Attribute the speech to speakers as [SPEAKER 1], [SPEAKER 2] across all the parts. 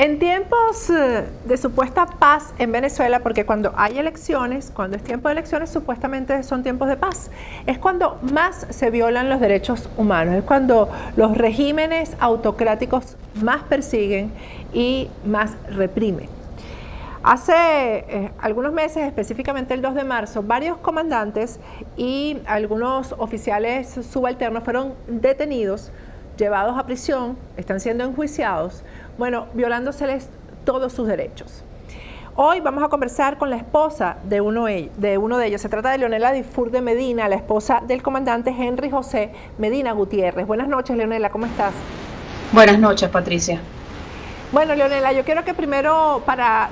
[SPEAKER 1] En tiempos de supuesta paz en Venezuela, porque cuando hay elecciones, cuando es tiempo de elecciones, supuestamente son tiempos de paz, es cuando más se violan los derechos humanos, es cuando los regímenes autocráticos más persiguen y más reprimen. Hace algunos meses, específicamente el 2 de marzo, varios comandantes y algunos oficiales subalternos fueron detenidos, llevados a prisión, están siendo enjuiciados, bueno, violándoseles todos sus derechos. Hoy vamos a conversar con la esposa de uno de ellos. Se trata de Leonela Difurde Medina, la esposa del comandante Henry José Medina Gutiérrez. Buenas noches, Leonela, ¿cómo estás?
[SPEAKER 2] Buenas noches, Patricia.
[SPEAKER 1] Bueno, Leonela, yo quiero que primero,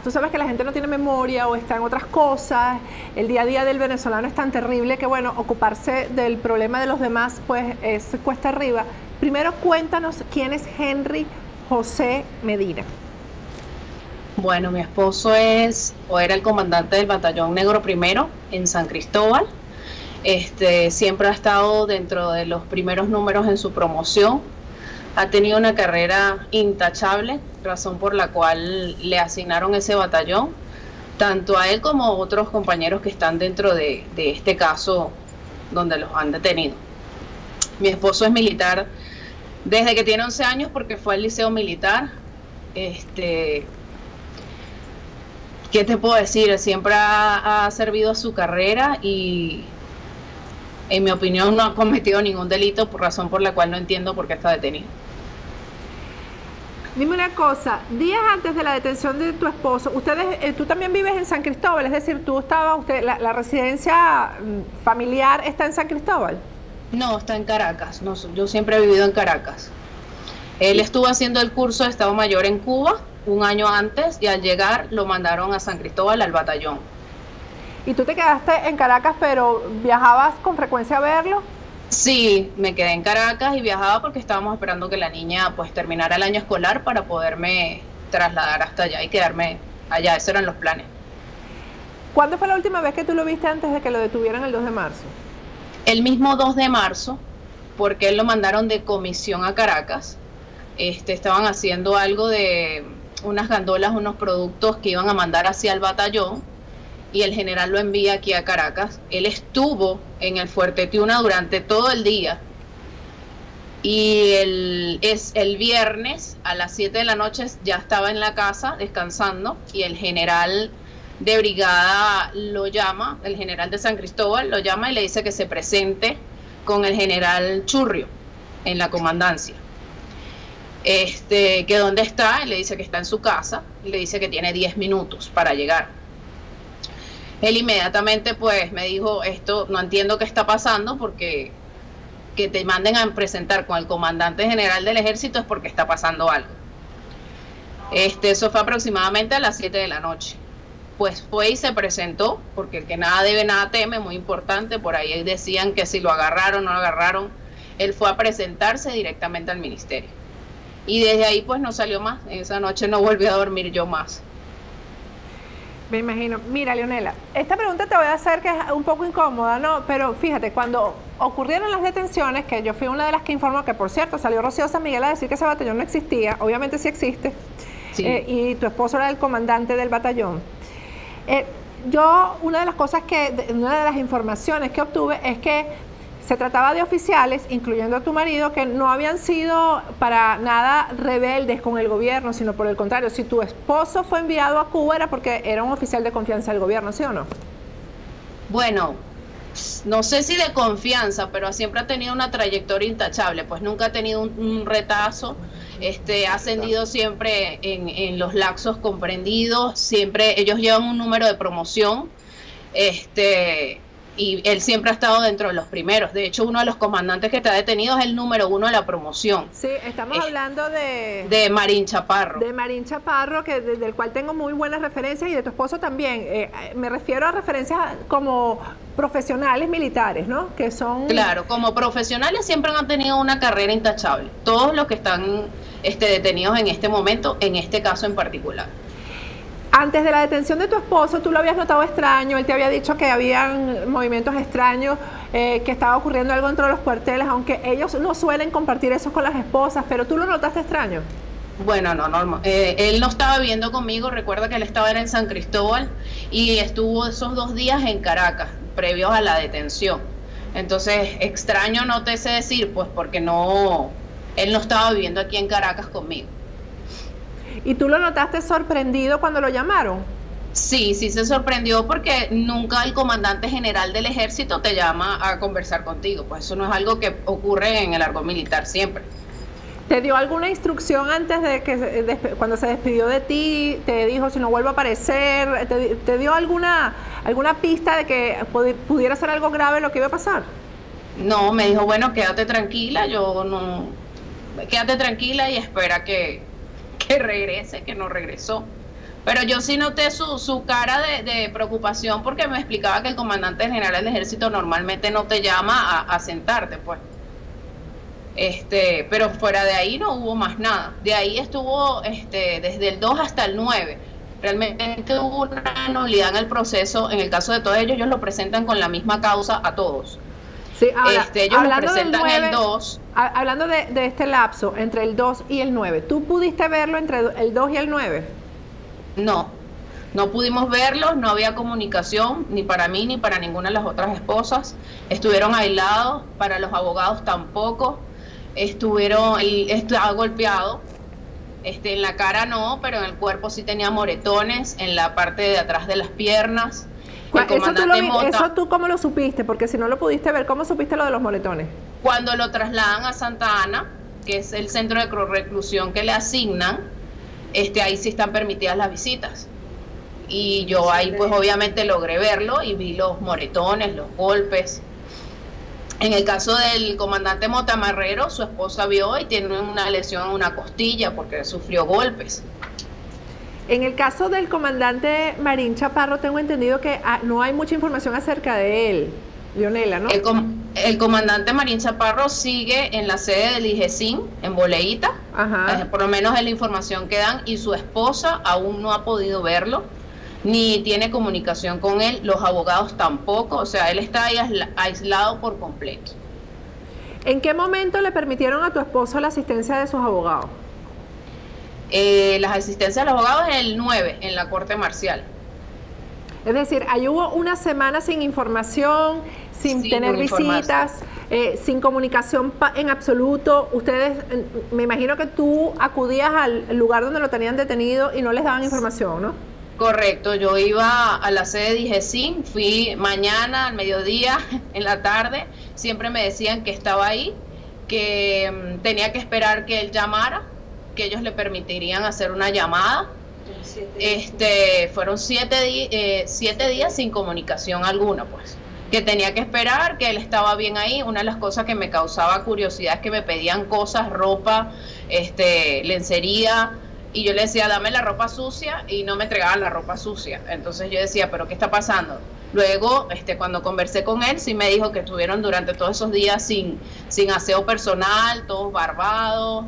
[SPEAKER 1] tú sabes que la gente no tiene memoria o está en otras cosas, el día a día del venezolano es tan terrible que, bueno, ocuparse del problema de los demás, pues, es cuesta arriba. Primero, cuéntanos quién es Henry José Medina.
[SPEAKER 2] Bueno, mi esposo era el comandante del Batallón Negro Primero en San Cristóbal. Siempre ha estado dentro de los primeros números en su promoción. Ha tenido una carrera intachable, razón por la cual le asignaron ese batallón, tanto a él como a otros compañeros que están dentro de este caso donde los han detenido. Mi esposo es militar desde que tiene 11 años porque fue al liceo militar. ¿Qué te puedo decir? Siempre ha servido a su carrera y en mi opinión no ha cometido ningún delito, por razón por la cual no entiendo por qué está detenido.
[SPEAKER 1] Dime una cosa, días antes de la detención de tu esposo, tú también vives en San Cristóbal, es decir, la residencia familiar está en San Cristóbal.
[SPEAKER 2] No, está en Caracas. No, yo siempre he vivido en Caracas. Él estuvo haciendo el curso de Estado Mayor en Cuba un año antes y al llegar lo mandaron a San Cristóbal al batallón.
[SPEAKER 1] ¿Y tú te quedaste en Caracas, pero viajabas con frecuencia a verlo?
[SPEAKER 2] Sí, me quedé en Caracas y viajaba porque estábamos esperando que la niña pues terminara el año escolar para poderme trasladar hasta allá y quedarme allá. Esos eran los planes.
[SPEAKER 1] ¿Cuándo fue la última vez que tú lo viste antes de que lo detuvieran el 2 de marzo?
[SPEAKER 2] El mismo 2 de marzo, porque él lo mandaron de comisión a Caracas. Estaban haciendo algo de unas gandolas, unos productos que iban a mandar hacia el batallón y el general lo envía aquí a Caracas. Él estuvo en el Fuerte Tiuna durante todo el día y el viernes a las 7 de la noche ya estaba en la casa descansando y el general de brigada lo llama, el general de San Cristóbal lo llama y le dice que se presente con el general Churrio en la comandancia. Que dónde está, él le dice que está en su casa y le dice que tiene 10 minutos para llegar. Él inmediatamente pues me dijo, esto no entiendo qué está pasando porque que te manden a presentar con el comandante general del ejército es porque está pasando algo. Eso fue aproximadamente a las 7 de la noche. Pues fue y se presentó, porque el que nada debe, nada teme, muy importante, por ahí decían que si lo agarraron o no lo agarraron, él fue a presentarse directamente al ministerio. Y desde ahí pues no salió más, esa noche no volví a dormir yo más.
[SPEAKER 1] Me imagino. Mira, Leonela, esta pregunta te voy a hacer que es un poco incómoda, ¿no? Pero fíjate, cuando ocurrieron las detenciones, que yo fui una de las que informó, que por cierto salió Rocío San Miguel a decir que ese batallón no existía, obviamente sí existe, sí. Y tu esposo era el comandante del batallón. Una de las informaciones que obtuve es que se trataba de oficiales, incluyendo a tu marido, que no habían sido para nada rebeldes con el gobierno, sino por el contrario, si tu esposo fue enviado a Cuba era porque era un oficial de confianza del gobierno, ¿sí o no?
[SPEAKER 2] Bueno, no sé si de confianza, pero siempre ha tenido una trayectoria intachable, pues nunca ha tenido un retazo, ha ascendido siempre en los lapsos comprendidos, siempre ellos llevan un número de promoción, y él siempre ha estado dentro de los primeros. De hecho, uno de los comandantes que está detenido es el número 1 de la promoción.
[SPEAKER 1] Sí, estamos hablando de
[SPEAKER 2] Marín Chaparro.
[SPEAKER 1] De Marín Chaparro, del cual tengo muy buenas referencias, y de tu esposo también. Me refiero a referencias como profesionales militares, ¿no? Que son...
[SPEAKER 2] Claro, como profesionales siempre han tenido una carrera intachable. Todos los que están detenidos en este momento, en este caso en particular.
[SPEAKER 1] Antes de la detención de tu esposo, tú lo habías notado extraño, él te había dicho que habían movimientos extraños, que estaba ocurriendo algo dentro de los cuarteles, aunque ellos no suelen compartir eso con las esposas, pero tú lo notaste extraño.
[SPEAKER 2] Bueno, no, él no estaba viviendo conmigo, recuerda que él estaba en San Cristóbal y estuvo esos 2 días en Caracas, previos a la detención. Entonces, extraño no te sé decir, pues porque él no estaba viviendo aquí en Caracas conmigo.
[SPEAKER 1] ¿Y tú lo notaste sorprendido cuando lo llamaron?
[SPEAKER 2] Sí, sí se sorprendió porque nunca el comandante general del ejército te llama a conversar contigo, pues eso no es algo que ocurre en el argot militar siempre.
[SPEAKER 1] ¿Te dio alguna instrucción antes de que cuando se despidió de ti? ¿Te dijo si no vuelvo a aparecer? ¿Te dio alguna pista de que pudiera ser algo grave lo que iba a pasar?
[SPEAKER 2] No, me dijo, bueno, quédate tranquila, quédate tranquila y espera que regrese, que no regresó. Pero yo sí noté su cara de preocupación porque me explicaba que el comandante general del ejército normalmente no te llama a sentarte, pues. Pero fuera de ahí no hubo más nada. De ahí estuvo desde el 2 hasta el 9. Realmente hubo una nulidad en el proceso. En el caso de todos ellos lo presentan con la misma causa a todos.
[SPEAKER 1] Sí, ahora,
[SPEAKER 2] ellos lo presentan el 2.
[SPEAKER 1] Hablando de este lapso entre el 2 y el 9, ¿tú pudiste verlo entre el 2 y el 9?
[SPEAKER 2] No pudimos verlos, no había comunicación ni para mí ni para ninguna de las otras esposas. Estuvieron aislados, para los abogados tampoco. Estaba golpeado, en la cara no, pero en el cuerpo sí tenía moretones, en la parte de atrás de las piernas.
[SPEAKER 1] ¿Eso tú cómo lo supiste? Porque si no lo pudiste ver, ¿cómo supiste lo de los moretones?
[SPEAKER 2] Cuando lo trasladan a Santa Ana, que es el centro de reclusión que le asignan, ahí sí están permitidas las visitas. Y yo ahí pues obviamente logré verlo y vi los moretones, los golpes. En el caso del comandante Mota Marrero, su esposa vio y tiene una lesión en una costilla porque sufrió golpes.
[SPEAKER 1] En el caso del comandante Marín Chaparro, tengo entendido que no hay mucha información acerca de él, Leonela, ¿no?
[SPEAKER 2] El comandante Marín Chaparro sigue en la sede del IGESIN, en Boleíta. Ajá. Por lo menos es la información que dan, y su esposa aún no ha podido verlo, ni tiene comunicación con él, los abogados tampoco, o sea, él está ahí aislado por completo.
[SPEAKER 1] ¿En qué momento le permitieron a tu esposo la asistencia de sus abogados?
[SPEAKER 2] Las asistencias de los abogados en el 9, en la corte marcial.
[SPEAKER 1] Es decir, ahí hubo una semana sin información, sin tener visitas, sin comunicación en absoluto. Ustedes, me imagino que tú acudías al lugar donde lo tenían detenido y no les daban información, ¿no?
[SPEAKER 2] Correcto, yo iba a la sede de IGESIN, fui mañana, al mediodía, en la tarde, siempre me decían que estaba ahí, que tenía que esperar que él llamara, que ellos le permitirían hacer una llamada. Fueron 7 días sin comunicación alguna, pues, que tenía que esperar, que él estaba bien ahí. Una de las cosas que me causaba curiosidad es que me pedían cosas, ropa, lencería, y yo le decía, dame la ropa sucia, y no me entregaban la ropa sucia. Entonces yo decía, ¿pero qué está pasando? Luego, cuando conversé con él, sí me dijo que estuvieron durante todos esos días sin aseo personal, todos barbados,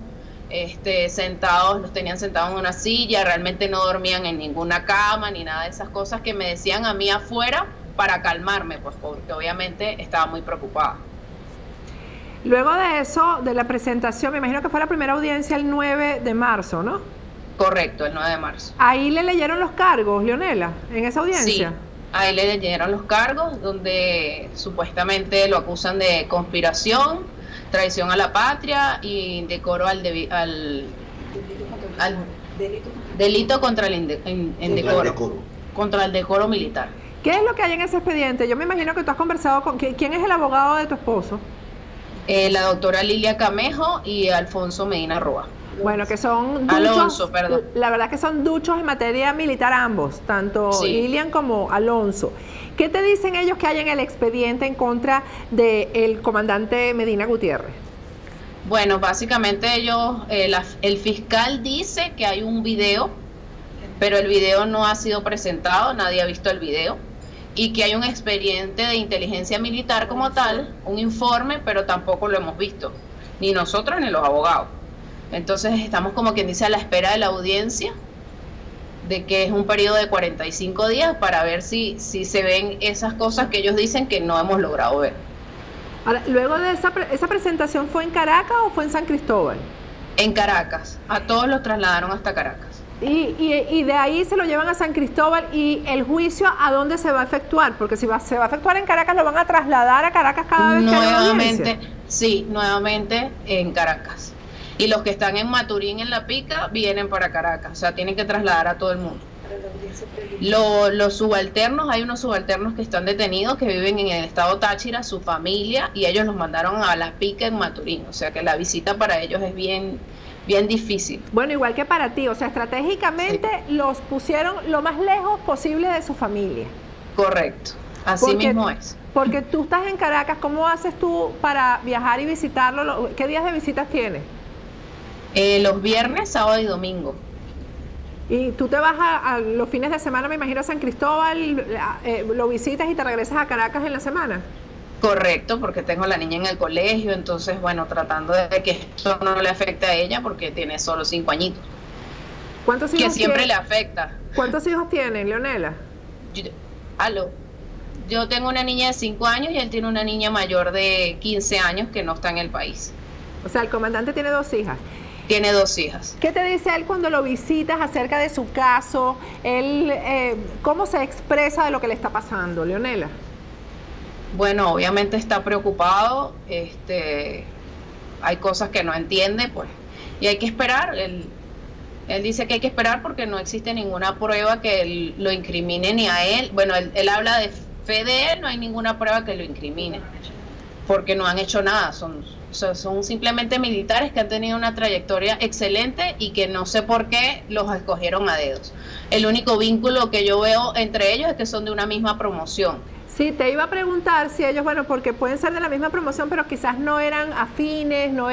[SPEAKER 2] sentados, los tenían sentados en una silla, realmente no dormían en ninguna cama, ni nada de esas cosas que me decían a mí afuera para calmarme, pues porque obviamente estaba muy preocupada.
[SPEAKER 1] Luego de eso, de la presentación, me imagino que fue la primera audiencia el 9 de marzo, ¿no?
[SPEAKER 2] Correcto, el 9 de marzo.
[SPEAKER 1] ¿Ahí le leyeron los cargos, Leonela, en esa audiencia?
[SPEAKER 2] Sí, ahí le leyeron los cargos, donde supuestamente lo acusan de conspiración, traición a la patria y indecoro al delito contra el indecoro, contra el decoro militar.
[SPEAKER 1] ¿Qué es lo que hay en ese expediente? Yo me imagino que tú has conversado con... ¿Quién es el abogado de tu esposo?
[SPEAKER 2] La doctora Lilia Camejo y Alfonso Medina Roa.
[SPEAKER 1] Bueno, que son duchos,
[SPEAKER 2] Alonso, perdón.
[SPEAKER 1] La verdad que son duchos en materia militar ambos, tanto sí. Lilian como Alonso. ¿Qué te dicen ellos que hay en el expediente en contra del comandante Medina Gutiérrez?
[SPEAKER 2] Bueno, básicamente ellos, el fiscal dice que hay un video, pero el video no ha sido presentado, nadie ha visto el video, y que hay un expediente de inteligencia militar como tal, un informe, pero tampoco lo hemos visto, ni nosotros ni los abogados. Entonces estamos como quien dice a la espera de la audiencia, de que es un periodo de 45 días para ver si se ven esas cosas que ellos dicen que no hemos logrado ver.
[SPEAKER 1] Ahora, luego de esa presentación, ¿fue en Caracas o fue en San Cristóbal?
[SPEAKER 2] En Caracas, a todos los trasladaron hasta Caracas.
[SPEAKER 1] Y de ahí se lo llevan a San Cristóbal. ¿Y el juicio a dónde se va a efectuar? Porque si se va a efectuar en Caracas, lo van a trasladar a Caracas cada vez que haya audiencia.
[SPEAKER 2] Sí, nuevamente en Caracas. Y los que están en Maturín, en La Pica, vienen para Caracas. O sea, tienen que trasladar a todo el mundo. Los subalternos, hay unos subalternos que están detenidos, que viven en el estado Táchira, su familia, y ellos los mandaron a La Pica en Maturín. O sea que la visita para ellos es bien difícil.
[SPEAKER 1] Bueno, igual que para ti, o sea, estratégicamente sí, los pusieron lo más lejos posible de su familia.
[SPEAKER 2] Correcto, así mismo es.
[SPEAKER 1] Porque tú estás en Caracas, ¿cómo haces tú para viajar y visitarlo? ¿Qué días de visitas tienes?
[SPEAKER 2] Los viernes, sábado y domingo.
[SPEAKER 1] ¿Y tú te vas a los fines de semana, me imagino, a San Cristóbal, lo visitas y te regresas a Caracas en la semana?
[SPEAKER 2] Correcto, porque tengo a la niña en el colegio, entonces, bueno, tratando de que esto no le afecte a ella porque tiene solo 5 añitos.
[SPEAKER 1] ¿Cuántos hijos
[SPEAKER 2] que siempre
[SPEAKER 1] tiene?
[SPEAKER 2] Le afecta.
[SPEAKER 1] ¿Cuántos hijos tienen, Leonela?
[SPEAKER 2] Yo tengo una niña de 5 años y él tiene una niña mayor de 15 años que no está en el país.
[SPEAKER 1] O sea, el comandante tiene 2 hijas.
[SPEAKER 2] Tiene 2 hijas.
[SPEAKER 1] ¿Qué te dice él cuando lo visitas acerca de su caso? Él, ¿cómo se expresa de lo que le está pasando, Leonela?
[SPEAKER 2] Bueno, obviamente está preocupado, hay cosas que no entiende, pues, y hay que esperar. Él dice que hay que esperar porque no existe ninguna prueba que lo incrimine ni a él. Bueno, él habla de fe de él, no hay ninguna prueba que lo incrimine, porque no han hecho nada, son simplemente militares que han tenido una trayectoria excelente y que no sé por qué los escogieron a dedos. El único vínculo que yo veo entre ellos es que son de una misma promoción.
[SPEAKER 1] Sí, te iba a preguntar si ellos, bueno, porque pueden ser de la misma promoción, pero quizás no eran afines, no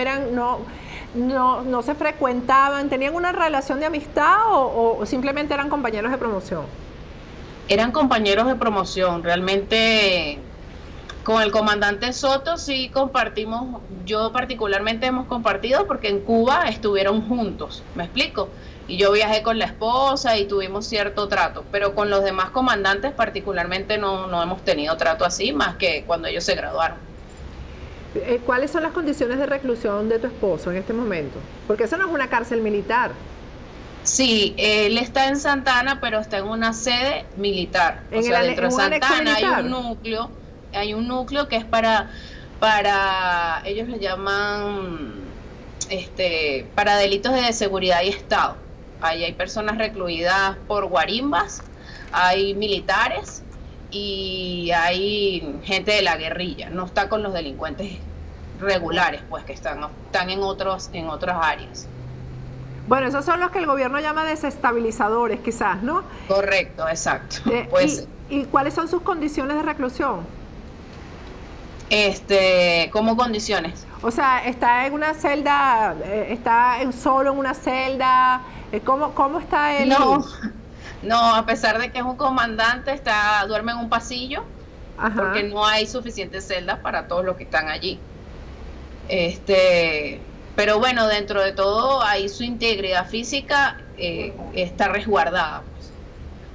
[SPEAKER 1] se frecuentaban, ¿tenían una relación de amistad o simplemente eran compañeros de promoción?
[SPEAKER 2] Eran compañeros de promoción, realmente con el comandante Soto sí compartimos, yo particularmente hemos compartido porque en Cuba estuvieron juntos, ¿me explico? Y yo viajé con la esposa y tuvimos cierto trato, pero con los demás comandantes particularmente no hemos tenido trato así, más que cuando ellos se graduaron.
[SPEAKER 1] ¿Cuáles son las condiciones de reclusión de tu esposo en este momento? Porque eso no es una cárcel militar.
[SPEAKER 2] Sí, él está en Santa Ana, pero está en una sede militar. O sea, dentro de Santa Ana hay un núcleo que es para ellos le llaman para delitos de seguridad y Estado. Ahí hay personas recluidas por guarimbas, hay militares y hay gente de la guerrilla. No está con los delincuentes regulares, pues, que están en otras áreas.
[SPEAKER 1] Bueno, esos son los que el gobierno llama desestabilizadores, quizás, ¿no?
[SPEAKER 2] Correcto, exacto.
[SPEAKER 1] ¿Y cuáles son sus condiciones de reclusión?
[SPEAKER 2] ¿Cómo condiciones?
[SPEAKER 1] O sea, está en una celda, está solo en una celda, ¿cómo está él?
[SPEAKER 2] No, a pesar de que es un comandante, duerme en un pasillo. Ajá. Porque no hay suficientes celdas para todos los que están allí. Pero bueno, dentro de todo, ahí su integridad física está resguardada.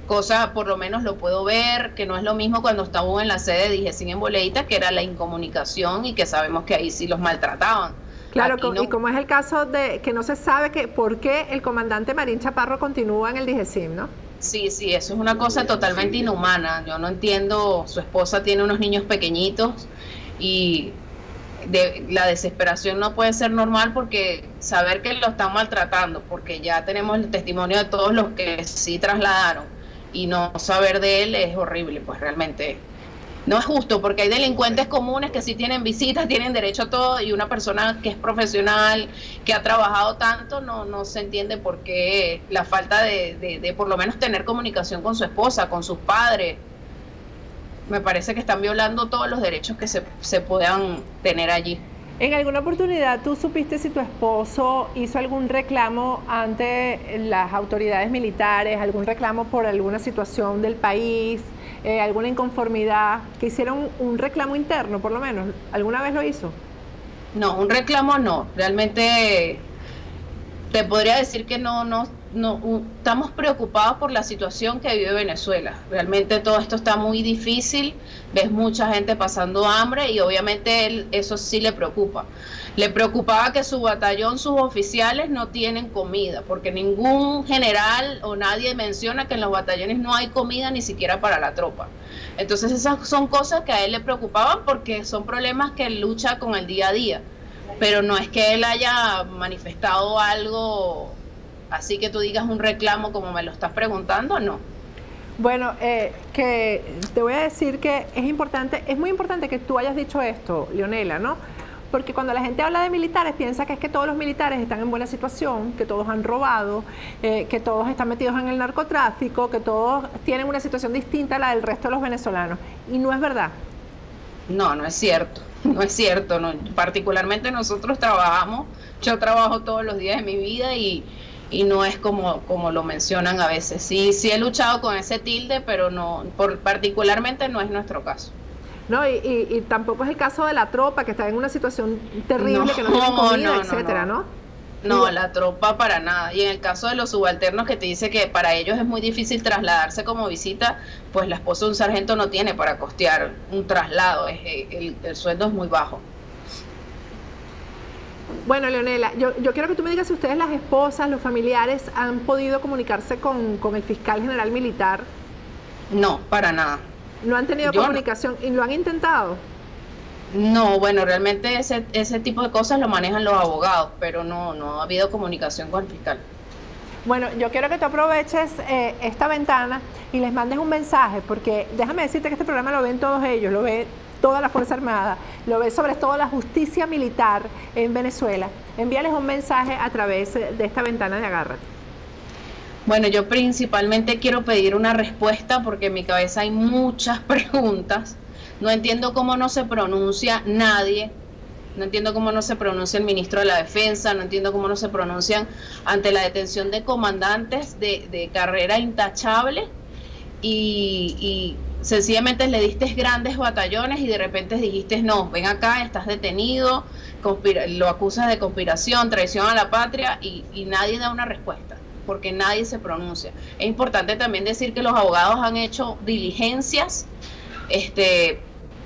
[SPEAKER 2] Cosa, por lo menos lo puedo ver, que no es lo mismo cuando estábamos en la sede de DIGESIM en Boleita, que era la incomunicación y que sabemos que ahí sí los maltrataban.
[SPEAKER 1] Claro, y como es el caso de que no se sabe por qué el comandante Marín Chaparro continúa en el DIGESIM, ¿no?
[SPEAKER 2] Sí, eso es una cosa totalmente inhumana. Yo no entiendo, su esposa tiene unos niños pequeñitos y la desesperación no puede ser normal porque saber que lo están maltratando, porque ya tenemos el testimonio de todos los que sí trasladaron. Y no saber de él es horrible, pues realmente no es justo, porque hay delincuentes comunes que sí tienen visitas, tienen derecho a todo, y una persona que es profesional, que ha trabajado tanto, no se entiende por qué la falta de por lo menos tener comunicación con su esposa, con sus padres. Me parece que están violando todos los derechos que se puedan tener allí.
[SPEAKER 1] ¿En alguna oportunidad tú supiste si tu esposo hizo algún reclamo ante las autoridades militares, algún reclamo por alguna situación del país, alguna inconformidad, que hicieron un reclamo interno por lo menos? ¿Alguna vez lo hizo? No,
[SPEAKER 2] un reclamo no. Realmente te podría decir que no estamos preocupados por la situación que vive Venezuela. Realmente todo esto está muy difícil, ves mucha gente pasando hambre y obviamente él eso sí le preocupa. Le preocupaba que su batallón, sus oficiales no tienen comida, porque ningún general o nadie menciona que en los batallones no hay comida ni siquiera para la tropa. Entonces esas son cosas que a él le preocupaban porque son problemas que él lucha con el día a día. Pero no es que él haya manifestado algo así que tú digas un reclamo como me lo estás preguntando, no.
[SPEAKER 1] Bueno, que te voy a decir que es muy importante que tú hayas dicho esto, Leonela, ¿no? Porque cuando la gente habla de militares piensa que es que todos los militares están en buena situación, que todos han robado, que todos están metidos en el narcotráfico, que todos tienen una situación distinta a la del resto de los venezolanos. Y no es verdad.
[SPEAKER 2] No, no es cierto. No es cierto. No. Particularmente nosotros trabajamos, yo trabajo todos los días de mi vida y no es como lo mencionan a veces. Sí he luchado con ese tilde, pero no, particularmente no es nuestro caso.
[SPEAKER 1] No, y tampoco es el caso de la tropa, que está en una situación terrible, que no tienen comida, etcétera, ¿no?
[SPEAKER 2] No, la tropa para nada. Y en el caso de los subalternos que te dice que para ellos es muy difícil trasladarse como visita, pues la esposa de un sargento no tiene para costear un traslado, el sueldo es muy bajo.
[SPEAKER 1] Bueno, Leonela, yo quiero que tú me digas si ustedes, las esposas, los familiares, han podido comunicarse con el fiscal general militar.
[SPEAKER 2] No, para nada.
[SPEAKER 1] ¿No han tenido comunicación y lo han intentado?
[SPEAKER 2] No, bueno, realmente ese tipo de cosas lo manejan los abogados, pero no ha habido comunicación con el fiscal.
[SPEAKER 1] Bueno, yo quiero que tú aproveches esta ventana y les mandes un mensaje, porque déjame decirte que este programa lo ven todos ellos, lo ve toda la Fuerza Armada, lo ve sobre todo la justicia militar en Venezuela. Envíales un mensaje a través de esta ventana de Agárrate.
[SPEAKER 2] Bueno, yo principalmente quiero pedir una respuesta porque en mi cabeza hay muchas preguntas. No entiendo cómo no se pronuncia nadie, no entiendo cómo no se pronuncia el ministro de la Defensa, no entiendo cómo no se pronuncian ante la detención de comandantes de carrera intachable y sencillamente le diste grandes batallones y de repente dijiste no, ven acá, estás detenido, lo acusas de conspiración, traición a la patria y nadie da una respuesta, porque nadie se pronuncia. Es importante también decir que los abogados han hecho diligencias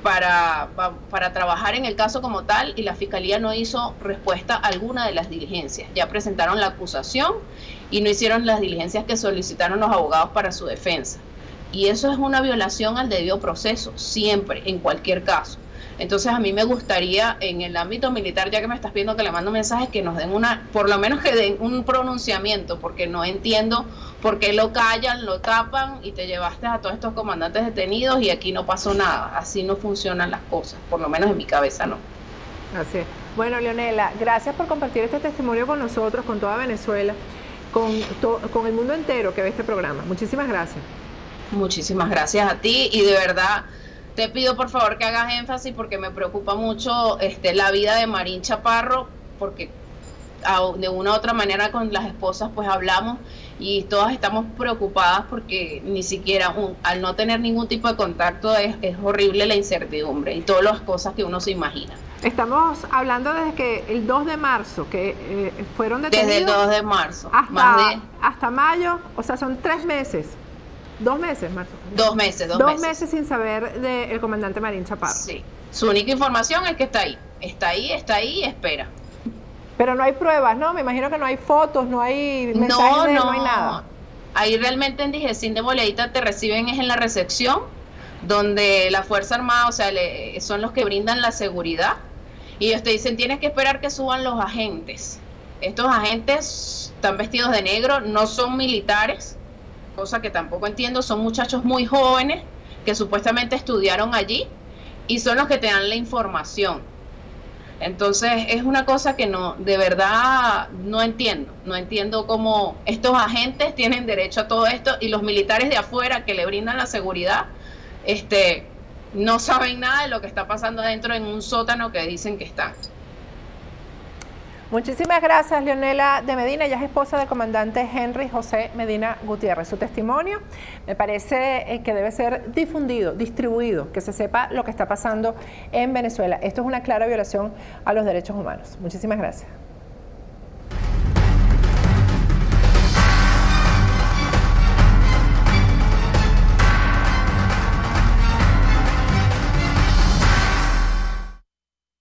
[SPEAKER 2] para trabajar en el caso como tal y la fiscalía no hizo respuesta a alguna de las diligencias. Ya presentaron la acusación y no hicieron las diligencias que solicitaron los abogados para su defensa. Y eso es una violación al debido proceso, siempre, en cualquier caso. Entonces a mí me gustaría en el ámbito militar, ya que me estás pidiendo que le mando mensajes, que nos den por lo menos que den un pronunciamiento, porque no entiendo por qué lo callan, lo tapan y te llevaste a todos estos comandantes detenidos y aquí no pasó nada. Así no funcionan las cosas, por lo menos en mi cabeza no.
[SPEAKER 1] Así es. Bueno, Leonela, gracias por compartir este testimonio con nosotros, con toda Venezuela, con el mundo entero que ve este programa. Muchísimas gracias.
[SPEAKER 2] Muchísimas gracias a ti y de verdad te pido por favor que hagas énfasis porque me preocupa mucho la vida de Marín Chaparro, porque de una u otra manera con las esposas pues hablamos y todas estamos preocupadas porque ni siquiera al no tener ningún tipo de contacto es horrible la incertidumbre y todas las cosas que uno se imagina.
[SPEAKER 1] Estamos hablando desde que el 2 de marzo, que fueron detenidos.
[SPEAKER 2] Desde el 2 de marzo.
[SPEAKER 1] Hasta mayo, o sea, son 3 meses. 2 meses, Marzo.
[SPEAKER 2] 2 meses,
[SPEAKER 1] 2 meses sin saber del comandante Marín Chaparro.
[SPEAKER 2] Sí. Su única información es que está ahí. Está ahí y espera.
[SPEAKER 1] Pero no hay pruebas, ¿no? Me imagino que no hay fotos, no hay mensajes, no hay nada.
[SPEAKER 2] Ahí realmente en Dijecín de Boleita te reciben es en la recepción, donde la Fuerza Armada, o sea, son los que brindan la seguridad. Y ellos te dicen, tienes que esperar que suban los agentes. Estos agentes están vestidos de negro, no son militares, cosa que tampoco entiendo, son muchachos muy jóvenes que supuestamente estudiaron allí y son los que te dan la información. Entonces es una cosa que de verdad no entiendo cómo estos agentes tienen derecho a todo esto y los militares de afuera que le brindan la seguridad, no saben nada de lo que está pasando adentro en un sótano que dicen que están.
[SPEAKER 1] Muchísimas gracias, Leonela de Medina. Ella es esposa del comandante Henry José Medina Gutiérrez. Su testimonio me parece que debe ser difundido, distribuido, que se sepa lo que está pasando en Venezuela. Esto es una clara violación a los derechos humanos. Muchísimas gracias.